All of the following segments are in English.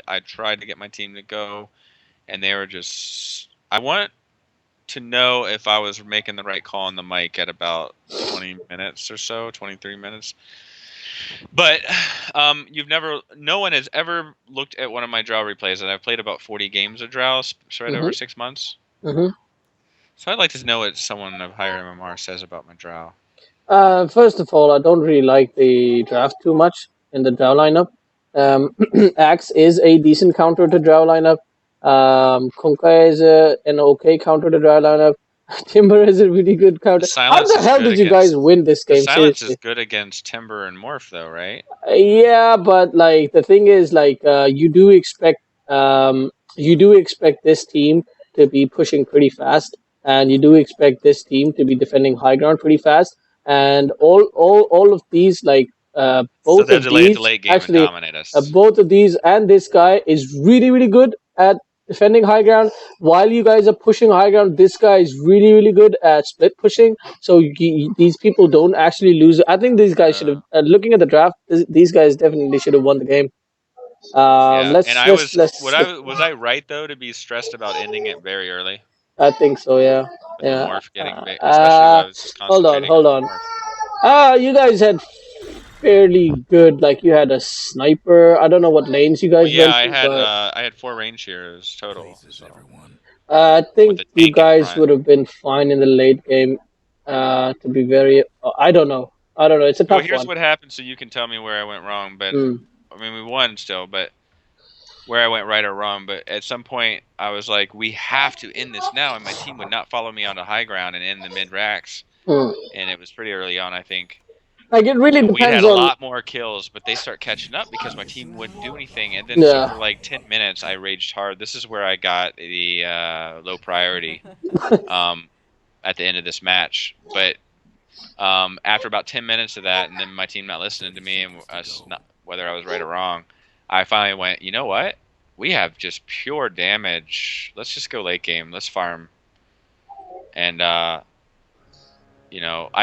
I tried to get my team to go, and they were just. I want to know if I was making the right call on the mic at about 20 minutes or so, 23 minutes. But no one has ever looked at one of my Drow replays, and I've played about 40 games of Drow spread over 6 months. So I'd like to know what someone of higher MMR says about my Drow. First of all, I don't really like the draft too much in the Drow lineup. Axe is a decent counter to Drow lineup. Kunkka is an okay counter to Drow lineup. Timber is a really good counter. How the hell did you guys win this game? The silence Seriously. is good against Timber and Morph, though, right? Yeah, but like the thing is, like you do expect this team to be pushing pretty fast, and you do expect this team to be defending high ground pretty fast, and all of these So both they'll of delay the these late game and actually dominate us. both of these and this guy is really good at defending high ground. While you guys are pushing high ground, this guy is really good at split pushing. So these people don't actually lose. I think these guys should have. Looking at the draft, these guys definitely should have won the game. Yeah, and was I right though to be stressed about ending it very early I think so. Yeah. with the Yeah. Morph getting big, especially when I was just Hold on. concentrating on Hold the on. Morph. You guys had fairly good. Like you had a sniper. I don't know what lanes you Well, guys yeah, went to, but I had 4 range heroes total. So I with think a you tank in guys front. would have been fine in the late game. To be very, I don't know. I don't know. It's a Well, tough here's one. what happened, so you can tell me where I went wrong. But Hmm. I mean, we won still, but where I went right or wrong. But at some point, I was like, we have to end this now, and my team would not follow me onto high ground and end the mid racks. Hmm. And it was pretty early on, I think. Like it really And we'd had depends a on. lot more kills, but they start catching up because my team wouldn't do anything. And then, so Yeah. for like 10 minutes, I raged hard. This is where I got the low priority at the end of this match. But after about 10 minutes of that, and then my team not listening to me and us not, whether I was right or wrong, I finally went, you know what? We have just pure damage. Let's just go late game. Let's farm. And I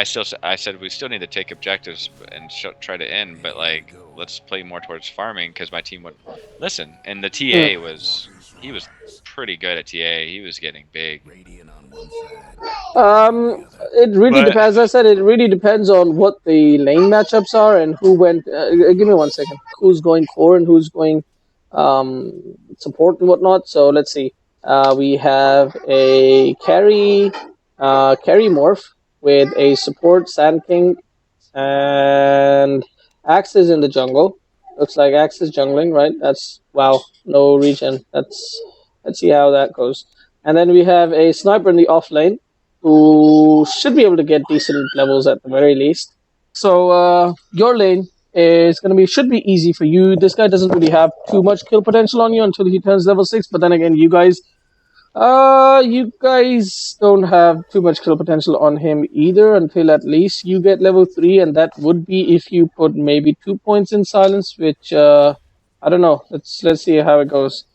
said we still need to take objectives and try to end, but like let's play more towards farming because my team would listen. And the TA he was pretty good at TA. He was getting big. It really But depends. As I said, it really depends on what the lane matchups are and who went. Give me 1 second. Who's going core and who's going um, support and whatnot. So let's see. We have a carry morph with a support Sand King and Axe is in the jungle. Looks like Axe is jungling, right? That's wow. No regen. Let's see how that goes. And then we have a sniper in the off lane who should be able to get decent levels at the very least. So your lane is gonna be should be easy for you. This guy doesn't really have too much kill potential on you until he turns level 6. But then again, you guys don't have too much kill potential on him either until at least you get level 3, and that would be if you put maybe 2 points in silence, which I don't know. Let's see how it goes.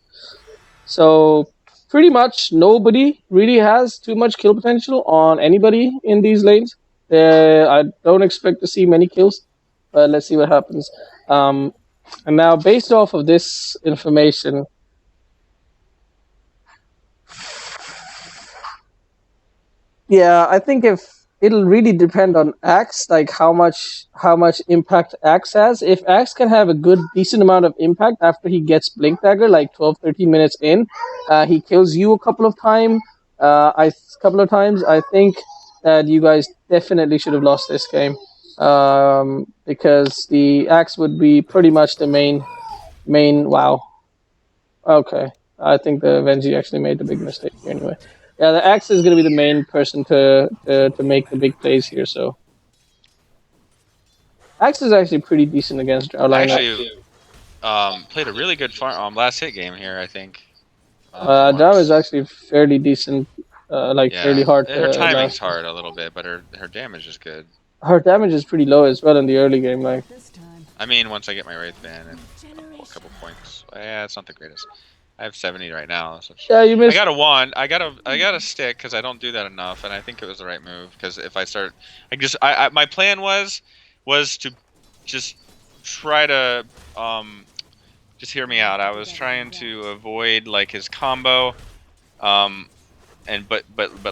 So pretty much nobody really has too much kill potential on anybody in these lanes. I don't expect to see many kills, but let's see what happens. And now, based off of this information, yeah, I think if it'll really depend on Axe, like how much impact Axe has. If Axe can have a good decent amount of impact after he gets Blink Dagger, like 12, 13 minutes in, he kills you a couple of times. I think that you guys definitely should have lost this game. Because the Axe would be pretty much the main. Wow. Okay. I think the Venji actually made the big mistake here anyway. Yeah, the Axe is going to be the main person to make the big plays here. So Axe is actually pretty decent against our I lineup. actually played a really good last hit game here, I think. Drow is actually fairly decent, fairly hard. Her timing's hard a little bit, but her damage is good. Her damage is pretty low as well in the early game. Like, I mean, once I get my Wraith Band and a couple points, yeah, it's not the greatest. I have 70 right now. So yeah, you missed. I got a wand. I got a stick because I don't do that enough, and I think it was the right move. Because if I start, my plan was to just try to just hear me out. I was trying to avoid like his combo, and but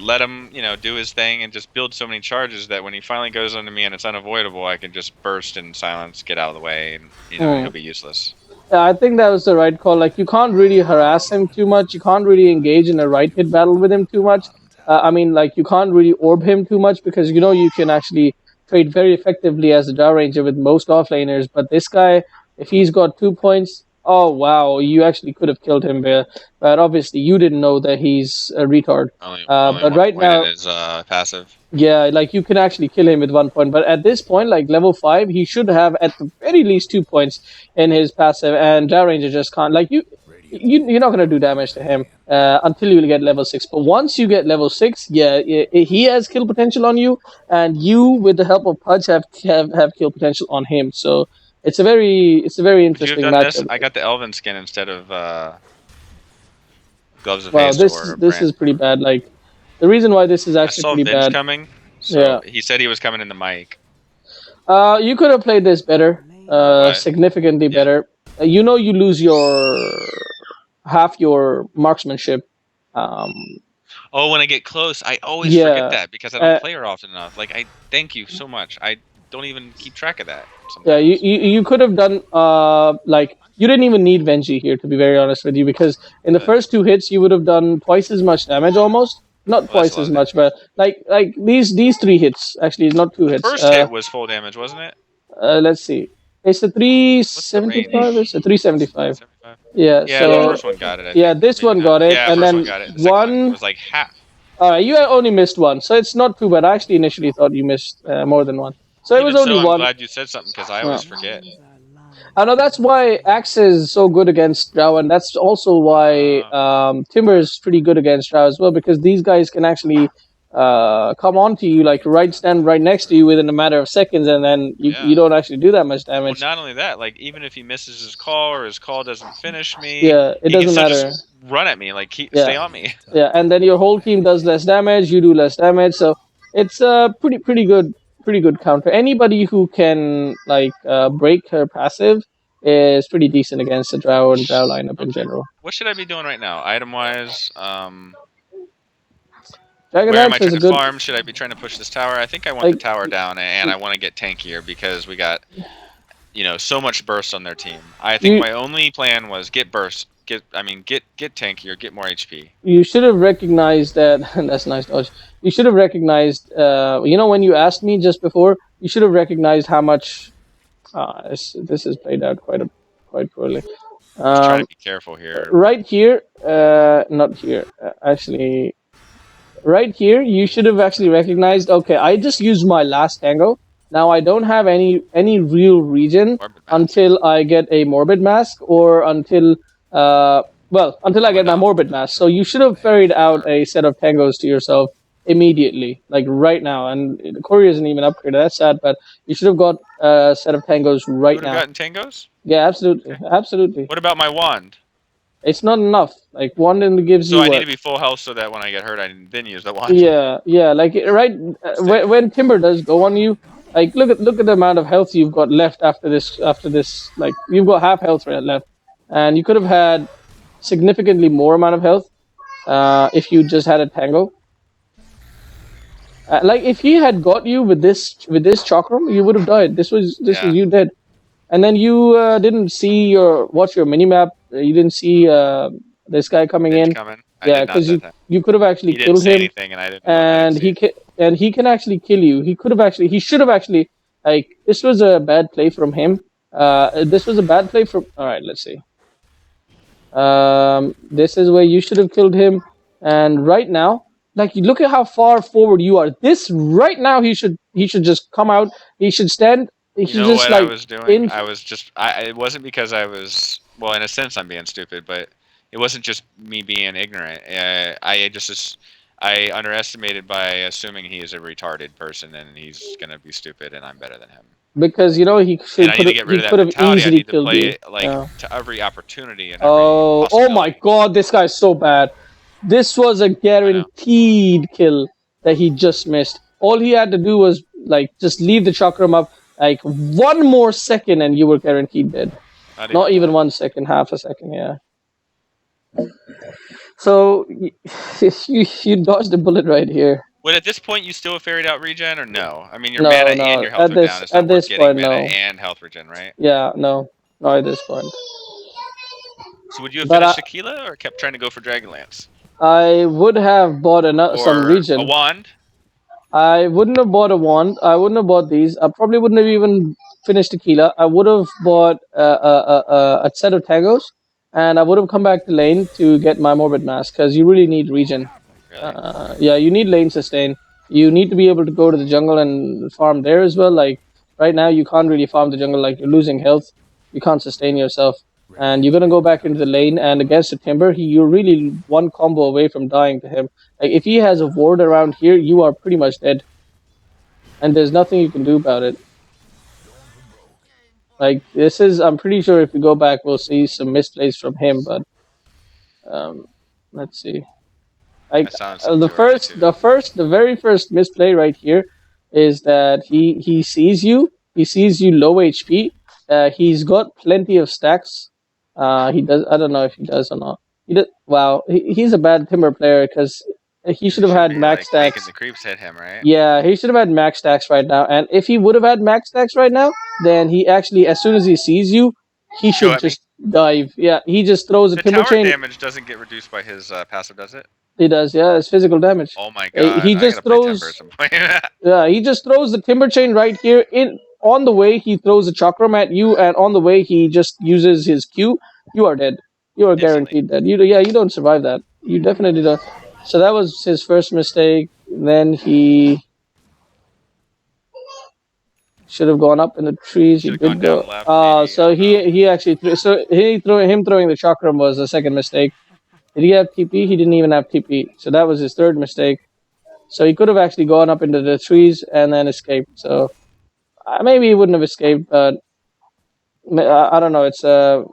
let him do his thing and just build so many charges that when he finally goes onto me and it's unavoidable, I can just burst and silence, get out of the way, and he'll be useless. Yeah, I think that was the right call. Like, you can't really harass him too much. You can't really engage in a right hit battle with him too much. I mean, like, you can't really orb him too much because you can actually trade very effectively as a Drow Ranger with most offlaners. But this guy, if he's got 2 points, oh wow, you actually could have killed him there. But obviously, you didn't know that he's a retard. Only But 1 right point now, in his passive. yeah, like you can actually kill him with 1 point, but at this point, like level 5, he should have at the very least 2 points in his passive, and Drow Ranger just can't. Like you're not gonna do damage to him until you get level 6. But once you get level 6, yeah, he has kill potential on you, and you, with the help of Pudge, have kill potential on him. So it's a very interesting matchup. I got the Elven skin instead of Gloves of Wow, Haste or this is pretty bad. Like, the reason why this is actually pretty Vinge bad. coming. So Yeah. he said he was coming in the mic. You could have played this better, significantly better. You lose half your marksmanship. Oh, when I get close, I always forget that because I don't play her often enough. Like, I thank you so much. I don't even keep track of that. Sometimes. Yeah, you could have done like, you didn't even need Venji here, to be very honest with you, because in the first 2 hits you would have done twice as much damage almost. Not twice as much, but like these 3 hits actually, not 2 hits. First hit was full damage, wasn't it? Let's see. It's a 375. It's a 375. Yeah. Yeah, so the first one got it. Yeah, this one got it, and then one was like half. You only missed 1, so it's not too bad. I actually initially thought you missed more than 1, so it was only 1. I'm glad you said something because I always forget. I know that's why Axe is so good against Drow, and that's also why Timber is pretty good against Drow as well, because these guys can actually come onto you, like stand right next to you within a matter of seconds, and then you don't actually do that much damage. Well, not only that, like even if he misses his call or his call doesn't finish me, it doesn't matter. Just run at me, like stay on me. Yeah, and then your whole team does less damage, you do less damage, so it's a pretty good counter. Anybody who can like break her passive is pretty decent against the Drow and Drow lineup in general. What should I be doing right now, item wise? Dragon Where am I trying to farm? Should I be trying to push this tower? I think I want the tower down, and I want to get tankier because we got, so much burst on their team. I think my only plan was get burst, get tankier, get more HP. You should have recognized that. That's nice dodge. You should have recognized. When you asked me just before, you should have recognized how much. This is played out quite poorly. Just trying to be careful here. Right here, not here. Actually. Right here, you should have actually recognized, okay, I just used my last tango. Now I don't have any real regen until I get a Morbid Mask, or until I get my Morbid Mask. So you should have ferried out a set of tangos to yourself immediately, like right now. And the courier isn't even upgraded, that's sad, but you should have got a set of tangos right now. You would have gotten tangos? Yeah, absolutely. Okay. Absolutely. What about my wand? It's not enough. Like, wand only gives you. So I need to be full health so that when I get hurt, I then use the wand. Yeah. Like when Timber does go on you, like look at the amount of health you've got left after this. Like, you've got half health left, and you could have had significantly more amount of health if you just had a tango. Like, if he had got you with this chakram, you would have died. This was you dead. And then you didn't watch your minimap. You didn't see this guy coming in. Yeah, because you could have actually killed him. And he can actually kill you. He should have actually, like, this was a bad play from him. This was a bad play from. All right, let's see. This is where you should have killed him. And right now, like, you look at how far forward you are. This right now, he should just come out. He should stand. I was doing? It wasn't because I was, well, in a sense I'm being stupid, but it wasn't just me being ignorant. I underestimated by assuming he is a retarded person and he's going to be stupid and I'm better than him. Because, he could have easily killed you. To every opportunity. And oh my god, this guy's so bad. This was a guaranteed kill that he just missed. All he had to do was, like, just leave the chakram up. Like, 1 more second and you were guaranteed dead. Not even that. 1 second, half a second. Yeah. So you dodged a bullet right here. Would at this point you still have ferried out regen or no? I mean, your mana No, and no. your health are down. It's At not worth this getting point, mana no. and health regen, right? Yeah, no, not at this point. So would you have But finished Tequila or kept trying to go for Dragonlance? I would have bought some Or a regen. wand? I wouldn't have bought a wand. I wouldn't have bought these. I probably wouldn't have even finished tequila. I would have bought a set of tangos, and I would have come back to lane to get my morbid mask because you really need regen. Really? Yeah, you need lane sustain. You need to be able to go to the jungle and farm there as well. Like right now, you can't really farm the jungle. Like you're losing health. You can't sustain yourself, and you're gonna go back into the lane. And against the timber, you're really one combo away from dying to him. Like if he has a ward around here, you are pretty much dead, and there's nothing you can do about it. Like this is, I'm pretty sure if we go back, we'll see some misplays from him. But um, let's see. I Like sounded some too early too. the very first misplay right here is that he sees you. He sees you low HP. He's got plenty of stacks. He does. I don't know if he does or not. He does. Wow, he's a bad timber player because he should have Should had be max like making stacks. the creeps hit him, right? Yeah, he should have had max stacks right now. And if he would have had max stacks right now, then he actually, as soon as he sees you, he Go should at me. just dive. Yeah, he just throws a The timber tower chain. damage doesn't get reduced by his passive, does it? He does. Yeah, it's physical damage. Oh my god, He I just gotta play Timber at throws. some point. Yeah, he just throws the timber chain right here. In on the way, he throws a chakram at you, and on the way, he just uses his Q. You are dead. You are Instantly. guaranteed dead. You don't survive that. You definitely don't. So that was his first mistake. Then he should have gone up in the trees. He Should have gone did down go. left, maybe. I So don't know. he actually him throwing the chakram was the second mistake. Did he have TP? He didn't even have TP. So that was his third mistake. So he could have actually gone up into the trees and then escaped. So maybe he wouldn't have escaped, but I don't know. It's So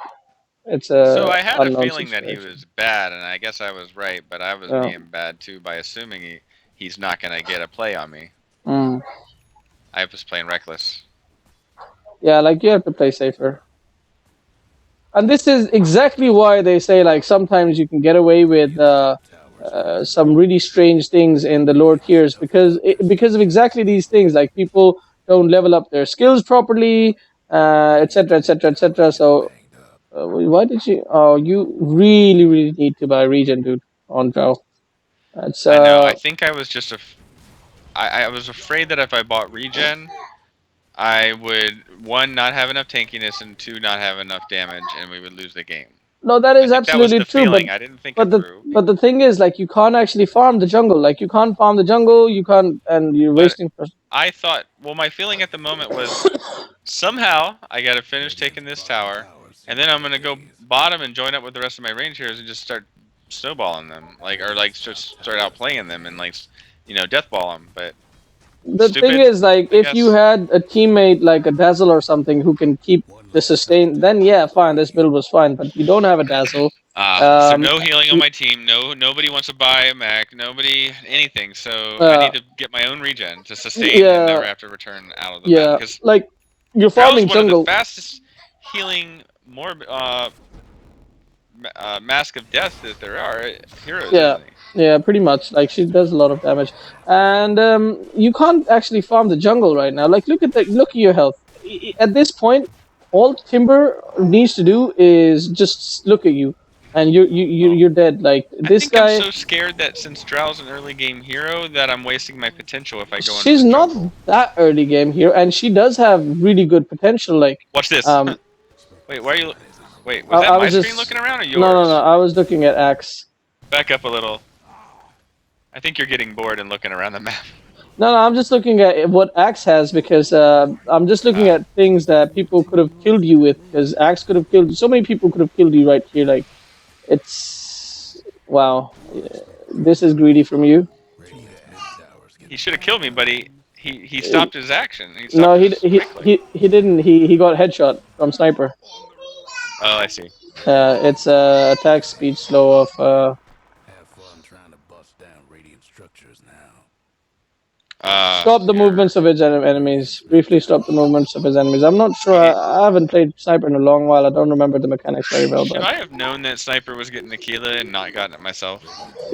a I had a unknown feeling that he situation. was bad, and I guess I was right, but I was Yeah. being bad too by assuming he's not gonna get a play on me. Mm. I was playing reckless. Yeah, like you have to play safer. And this is exactly why they say like sometimes you can get away with some really strange things in the lower tiers because of exactly these things. Like people don't level up their skills properly, etc., etc., etc. So why did you? Oh, you really need to buy regen, dude, on Drow. That's I know. I think I was just I was afraid that if I bought regen, I would one not have enough tankiness and two not have enough damage, and we would lose the game. no, that I is think that was absolutely the true. feeling. I didn't think it through. But the thing is, like, you can't actually farm the jungle. Like, you can't farm the jungle. You can't, and you're But wasting. I thought, well, my feeling at the moment was somehow I got to finish taking this tower, and then I'm gonna go bottom and join up with the rest of my rangers and just start snowballing them, like or like just start outplaying them and like deathball them. But The thing stupid, is, like, I if you guess. had a teammate like a dazzle or something who can keep the sustain, then yeah, fine, this build was fine. But you don't have a dazzle. So Um, no healing on my team. Nobody wants to buy a mech. Nobody anything. So I uh, need to get my own regen to sustain and never yeah, have to return out of the map yeah, because like you're Drow's farming one of the jungle. fastest healing more mask of death that there are heroes, Yeah, isn't he? yeah, pretty much. Like she does a lot of damage, and you can't actually farm the jungle right now. Like look at your health. At this point, all Timber needs to do is just look at you, and you're dead. Like I this think I'm guy, so scared that since Drow's an early game hero that I'm wasting my potential if I go into she's the not jungle. that early game here, and she does have really good potential. Like Watch this. um, Wait, why are you? Wait, was that I my was screen just looking around or no. yours? I was looking at Axe. Back up a little. I think you're getting bored and looking around the map. No, I'm just looking at what Axe has because I'm just looking at things that people could have killed you with because Axe could have killed so many people could have killed you right here. Like it's wow, yeah, this is greedy from you. He should have killed me, but he stopped his action. He stopped No, his right click. he didn't. He got headshot from sniper. Oh, I see. It's attack speed slow of. Have fun trying to bust down radiant structures now. Stop the movements of his enemies. Briefly stop the movements of his enemies. I'm not sure. I haven't played Sniper in a long while. I don't remember the mechanics very well. Should But I have known that Sniper was getting the Aquila and not gotten it myself?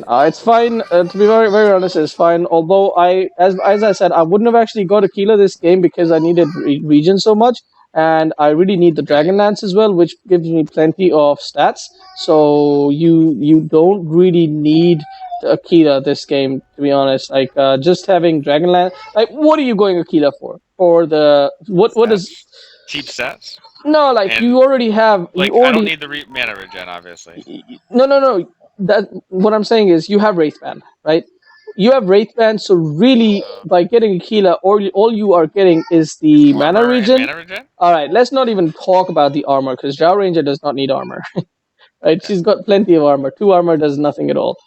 it's fine. To be very honest, it's fine. Although as I said, I wouldn't have actually got Aquila this game because I needed region so much, and I really need the Dragon Lance as well, which gives me plenty of stats. So you don't really need Aquila this game, to be honest. Like just having Dragon Lance. Like, what are you going Aquila for? For the what is cheap stats? No, like And, you already have. Like you already, I don't need the mana regen, obviously. No. That what I'm saying is you have Wraith Band, right? You have Wraith Band, so really by getting Aquila, all you are getting is the mana regen. Mana regen. All right, let's not even talk about the armor because Drow Ranger does not need armor, right? Okay. She's got plenty of armor. 2 armor does nothing at all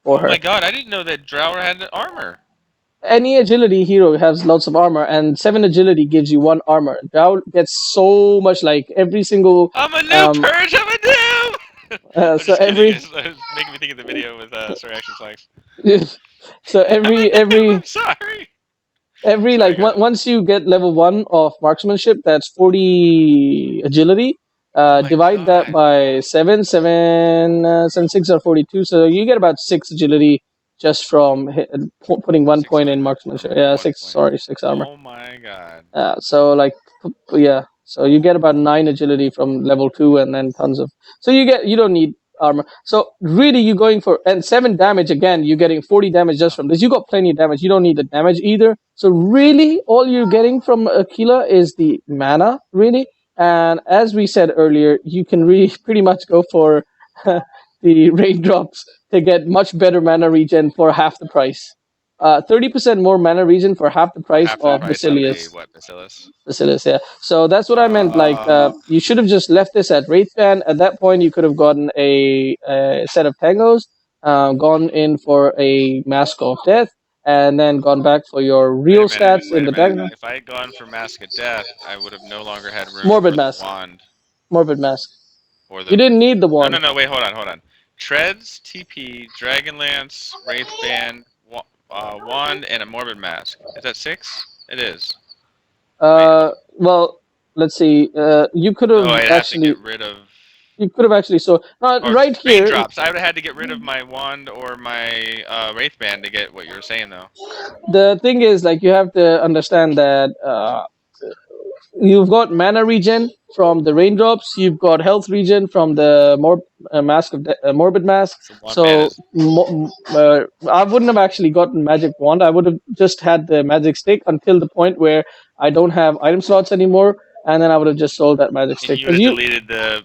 for her. Oh my god, I didn't know that Drow had armor. Any agility hero has lots of armor, and 7 agility gives you 1 armor. Drow gets so much, like every single. I'm a noob, Purge. I'm a noob. So every. It's making me think of the video with Sir Action Flags. So every. I'm sorry. Once you get level 1 of marksmanship, that's 40 agility. Divide that by 7, 6 are 42. So you get about 6 agility just from putting 1 point in marksmanship. Yeah, 6 armor. Oh my god. So yeah. So you get about 9 agility from level 2 and then tons of. So you don't need armor. So really you're going for, and 7 damage again, you're getting 40 damage just from this. You got plenty of damage. You don't need the damage either. So really all you're getting from Aquila is the mana, really. And as we said earlier, you can really pretty much go for the raindrops to get much better mana regen for half the price. 30% more mana regen for half the price of Basilius. Basilius, yeah. So that's what I meant. Like, you should have just left this at Wraith Band. At that point, you could have gotten a set of Tangos, gone in for a Mask of Death, and then gone back for your real stats in the Dragon. If I had gone for Mask of Death, I would have no longer had room Morbid for Mask. The wand. Morbid Mask. You didn't need the wand. No, wait, hold on. Treads, TP, Dragonlance, Wraith Band, wand, and a Morbid Mask. Is that 6? It is. Well, let's see. You could have actually. Have to get rid of. You could have actually. So right here. Raindrops. I would have had to get rid of my wand or my Wraith Band to get what you were saying, though. The thing is, like, you have to understand that you've got mana regen from the raindrops. You've got health regen from the Morbid Mask. So I wouldn't have actually gotten Magic Wand. I would have just had the Magic Stick until the point where I don't have item slots anymore, and then I would have just sold that Magic Stick. You would have deleted the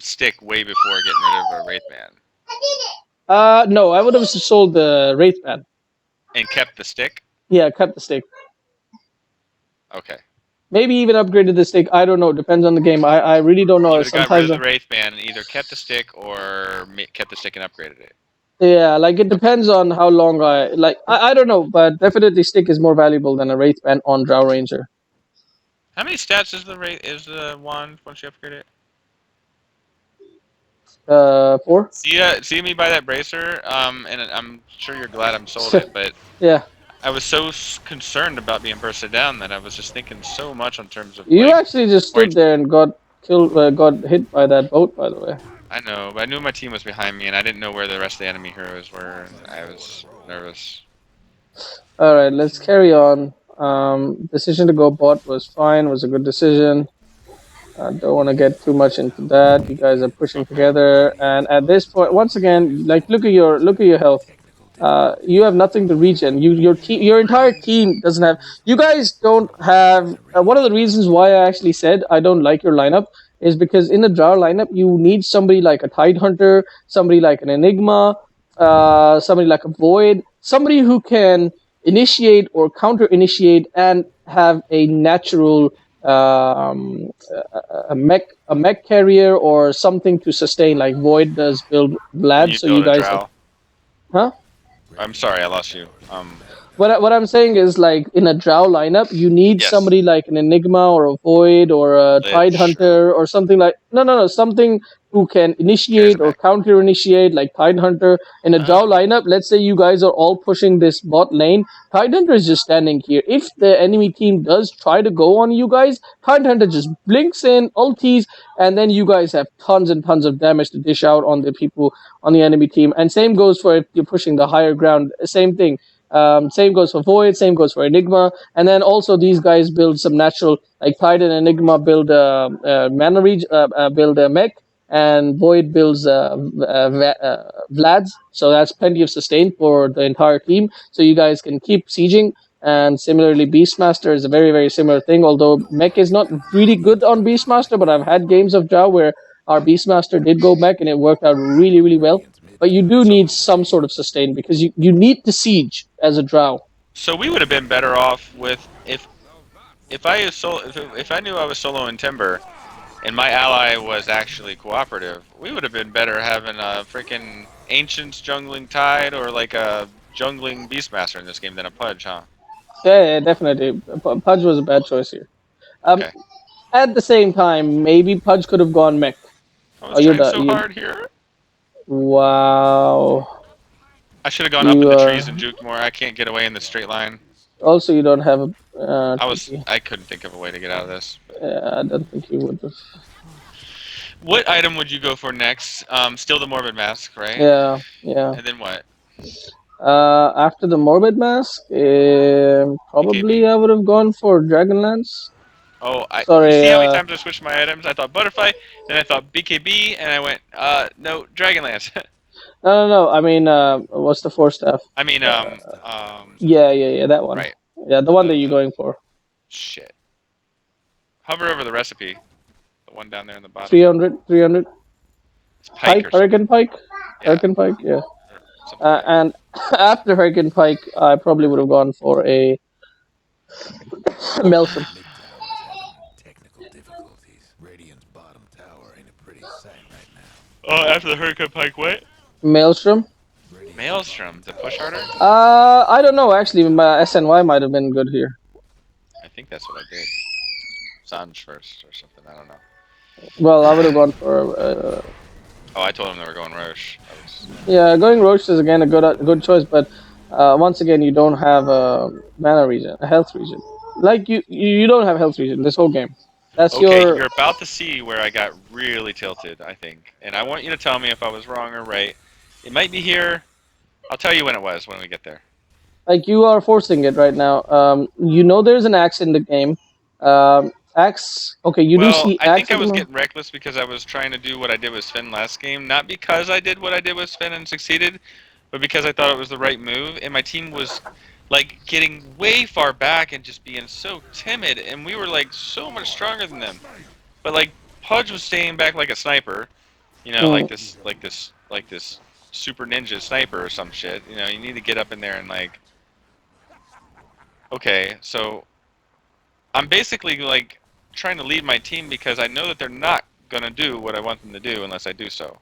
stick way before getting rid of a Wraith Band. No, I would have sold the Wraith Band. And kept the stick? Yeah, kept the stick. Okay. Maybe even upgraded the stick. I don't know. Depends on the game. I really don't know. You got rid of the Wraith Band and either kept the stick or kept the stick and upgraded it. Yeah, like it depends on how long I don't know, but definitely stick is more valuable than a Wraith Band on Drow Ranger. How many stats is the wand once you upgrade it? 4. See me buy that bracer, and I'm sure you're glad I'm sold it, but yeah. I was so concerned about being bursted down that I was just thinking so much in terms of. You actually just stood there and got killed, got hit by that boat, by the way. I know, but I knew my team was behind me, and I didn't know where the rest of the enemy heroes were, and I was nervous. All right, let's carry on. Decision to go bot was fine. Was a good decision. I don't want to get too much into that. You guys are pushing together, and at this point, once again, like look at your health. You have nothing to regen. Your entire team doesn't have. You guys don't have. One of the reasons why I actually said I don't like your lineup is because in the Drow lineup you need somebody like a Tidehunter, somebody like an Enigma, somebody like a Void, somebody who can initiate or counter initiate and have a natural a mech carrier or something to sustain, like Void does build Vlad. So you guys, huh? I'm sorry, I lost you. What I'm saying is, like, in a Drow lineup, you need somebody like an Enigma or a Void or a Tidehunter or something like... No, something who can There's a initiate or mech. counter initiate, like Tidehunter. In a Drow Oh. lineup, let's say you guys are all pushing this bot lane, Tidehunter is just standing here. If the enemy team does try to go on you guys, Tidehunter just blinks in, ultis, and then you guys have tons and tons of damage to dish out on the people on the enemy team. And same goes for if you're pushing the higher ground. Same thing. Same goes for Void. Same goes for Enigma. And then also these guys build some natural, like Tide and Enigma build mana build a mech, and Void builds Vlad's. So that's plenty of sustain for the entire team. So you guys can keep sieging. And similarly, Beastmaster is a very, very similar thing. Although mech is not really good on Beastmaster, but I've had games of Drow where our Beastmaster did go mech and it worked out really, really well. But you do So, need some sort of sustain because you need to siege as a Drow. so we would have been better off with if I if I knew I was solo in Timber, and my ally was actually cooperative, we would have been better having a freaking Ancients jungling Tide or like a jungling Beastmaster in this game than a Pudge, huh? Yeah, definitely. Pudge was a bad choice here. Um, Okay. at the same time, maybe Pudge could have gone mech. I Oh, was trying so hard here. wow. I should have gone up in You the trees and juked more. I can't get away in the straight line. also you don't have a TP. I couldn't think of a way to get out of this. I don't think you would have. What item would you go for next? Still the Morbid Mask, right? Yeah, yeah. And then what? After the Morbid Mask, BKB. probably I would have gone for Dragonlance. Oh, you Sorry, see how many times I switched my items? I thought Butterfly, then I thought BKB, and I went, no, Dragonlance. no. I mean, what's the four staff? I mean, Yeah, that one. right. Yeah, the one that you're The going for. shit. Hover over the recipe. The one down there in the bottom. 300. It's Pike or something. Hurricane Pike. Yeah. Hurricane Pike, yeah. Something like that. And after Hurricane Pike, I probably would have gone for a Maelstrom. Mid-tower's having technical difficulties. Radiant's bottom tower ain't a pretty sight right now. Oh, after the Hurricane Pike, what? Maelstrom. Maelstrom, to push harder? I don't know. Actually, my SNY might have been good here. I think that's what I did. Sanj first or something, I don't know. Well, I would have gone for. Oh, I told him they were going Roche. Yeah, going Roche is again a good choice, but once again, you don't have a mana regen, a health regen. Like you don't have health regen this whole game. That's Okay, your. you're about to see where I got really tilted, I think. And I want you to tell me if I was wrong or right. It might be here. I'll tell you when it was when we get there. Like you are forcing it right now. You know there's an axe in the game. Axe. Okay, you do see I axe. think I was getting reckless because I was trying to do what I did with Sven last game. Not because I did what I did with Sven and succeeded, but because I thought it was the right move. And my team was like getting way far back and just being so timid. And we were like so much stronger than them. But like Pudge was staying back like a sniper. You know, like this super ninja sniper or some shit. You know, you need to get up in there and like. Okay, so I'm basically like trying to lead my team because I know that they're not gonna do what I want them to do unless I do so.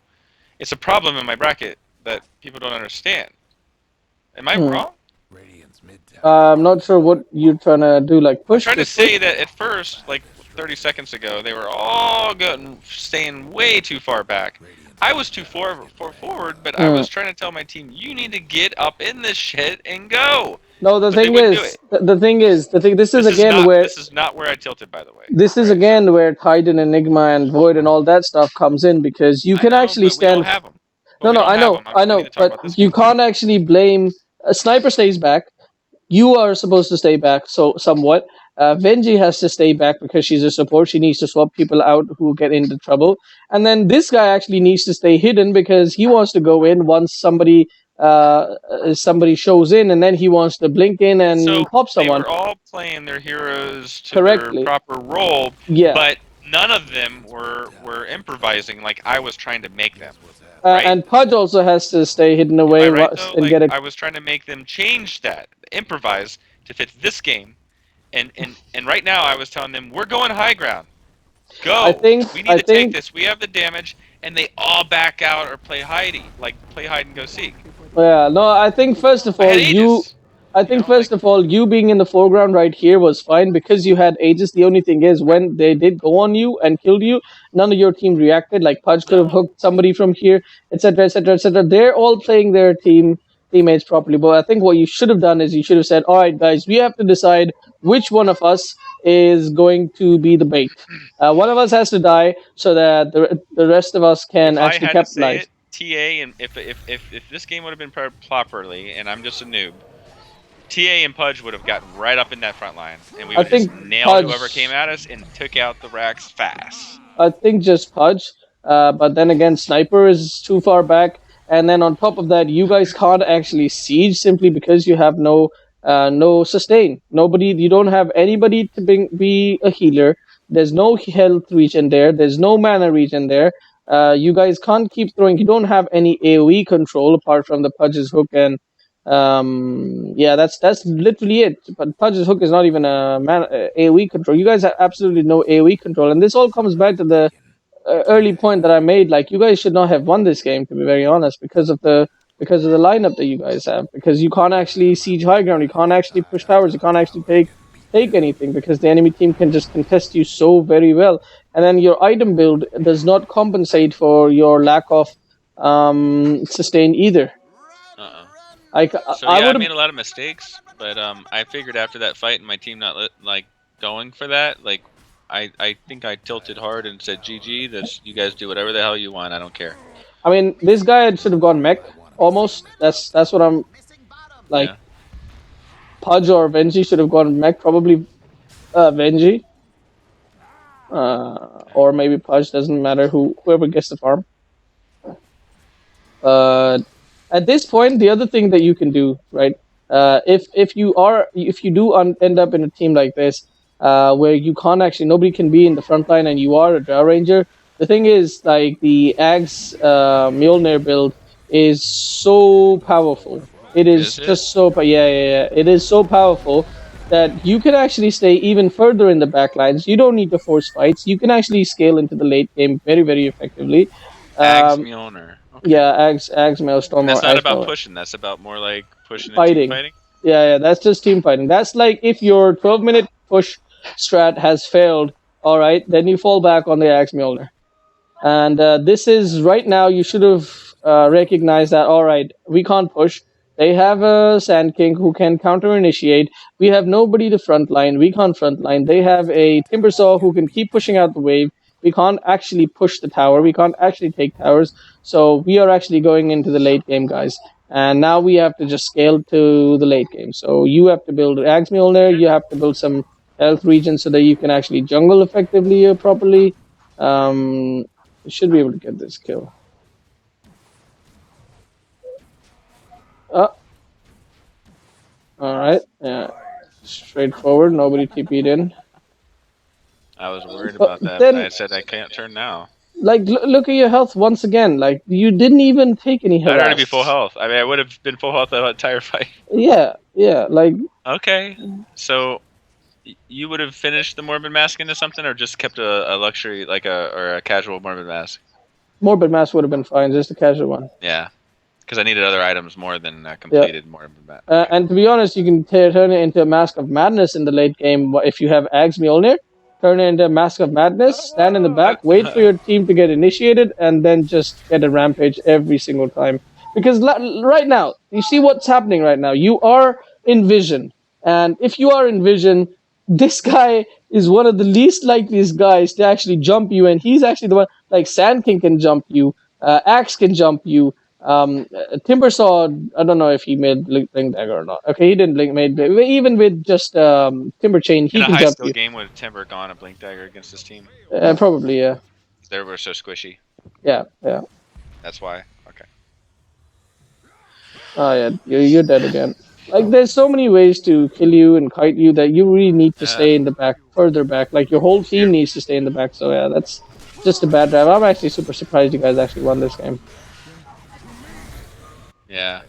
It's a problem in my bracket that people don't understand. Am I wrong? Radiant's mid-tower. I'm not sure what you're trying to do. Like I'm push. trying to this say that at first, like 30 seconds ago, they were all staying way too far back. I was too far forward, but I was trying to tell my team, you need to get up in this shit and go. No, the But they thing wouldn't do is, it. the thing is, this is again where This is not where I tilted, by the way. this is Alright, again where Titan, Enigma, and Void and all that stuff comes in because you I can know, actually but we don't stand. have them. No, no, I know, About but this you game. can't actually blame. A sniper stays back. You are supposed to stay back, so somewhat. Venji has to stay back because she's a support. She needs to swap people out who get into trouble, and then this guy actually needs to stay hidden because he wants to go in once somebody shows in, and then he wants to blink in and So pop someone. they were all playing their heroes to Correctly. their proper role, Yeah. but none of them were improvising like I was trying to make them. Right? And Pudge also has to stay hidden Am away I right, though? and Like, get it. I was trying to make them change that, improvise to fit this game, and right now I was telling them we're going high ground. Go. We need to take this. We have the damage, and they all back out or play hide and go seek. Yeah, no, I think first of I all had Aegis. I think first of all, you being in the foreground right here was fine because you had Aegis. The only thing is, when they did go on you and killed you, none of your team reacted. Like Pudge could have hooked somebody from here, etc., etc., etc. They're all playing their teammates properly. But I think what you should have done is you should have said, "All right, guys, we have to decide which one of us is going to be the bait. One of us has to die so that the rest of us can If I actually had to say capitalize." it, TA, and if this game would have been played properly, and I'm just a noob, TA and Pudge would have gotten right up in that front line, and we I would have just think nailed whoever Pudge. came at us and took out the racks fast. I think just Pudge. But then again, Sniper is too far back, and then on top of that, you guys can't actually siege simply because you have no sustain. Nobody, you don't have anybody to be a healer. There's no health regen there. There's no mana regen there. You guys can't keep throwing. You don't have any AOE control apart from the Pudge's hook, and yeah, that's literally it. But Pudge's hook is not even a AOE control. You guys have absolutely no AOE control, and this all comes back to the early point that I made. Like, you guys should not have won this game, to be very honest, because of the lineup that you guys have. Because you can't actually siege high ground, you can't actually push towers, you can't actually take anything because the enemy team can just contest you so very well. And then your item build does not compensate for your lack of sustain either. I made a lot of mistakes, but I figured after that fight and my team not going for that, like I think I tilted hard and said, "GG, this you guys do whatever the hell you want. I don't care." I mean, this guy should have gone mech almost. That's what I'm like. Yeah. Pudge or Venji should have gone mech. Probably Venji, or maybe Pudge. Doesn't matter whoever gets the farm. At this point, the other thing that you can do, right? If you do end up in a team like this, where you can't actually, nobody can be in the front line, and you are a Drow Ranger. The thing is, like, the Axe Mjolnir build is so powerful. It is just so yeah. It is so powerful that you can actually stay even further in the back lines. You don't need to force fights. You can actually scale into the late game very, very effectively. Axe Mjolnir. Okay. Yeah, Axe Maelstrom. That's not about pushing. That's about more like pushing fighting. And team fighting. Yeah, that's just team fighting. That's like if your 12-minute push strat has failed, all right, then you fall back on the Axe Mjolnir. And this is, right now, you should have recognized that, all right, we can't push. They have a Sand King who can counter-initiate. We have nobody to frontline. We can't frontline. They have a Timbersaw who can keep pushing out the wave. We can't actually push the tower. We can't actually take towers. So we are actually going into the late game, guys. And now we have to just scale to the late game. So you have to build Axe Mjolnir. You have to build some health regions so that you can actually jungle effectively properly. You should be able to get this kill. Alright. Yeah. Straightforward. Nobody TP'd in. I was worried about that, but I said I can't turn now. Like, look at your health once again. Like, you didn't even take any health. I'd already be full health. I mean, I would have been full health that entire fight. Yeah, like... Okay, so you would have finished the Morbid Mask into something, or just kept a luxury, like or a casual Morbid Mask? Morbid Mask would have been fine, just a casual one. Yeah, because I needed other items more than completed Morbid Mask. And to be honest, you can turn it into a Mask of Madness in the late game if you have Axe Mjolnir. Turn it into a Mask of Madness, stand in the back, wait for your team to get initiated, and then just get a rampage every single time. Because right now, you see what's happening right now. You are in Vision. And if you are in Vision, this guy is one of the least likeliest guys to actually jump you, and he's actually the one, like, Sand King can jump you, Axe can jump you, Timbersaw, I don't know if he made Blink Dagger or not. Okay, he didn't even with just Timber Chain, he can jump you. In a high-skill game, would Timber gone a Blink Dagger against this team? Probably, yeah. They were so squishy. Yeah. That's why? Okay. Oh, yeah, you're dead again. Like, there's so many ways to kill you and kite you that you really need to stay in the back, further back. Like, your whole team needs to stay in the back, so yeah, that's just a bad drive. I'm actually super surprised you guys actually won this game. Yeah.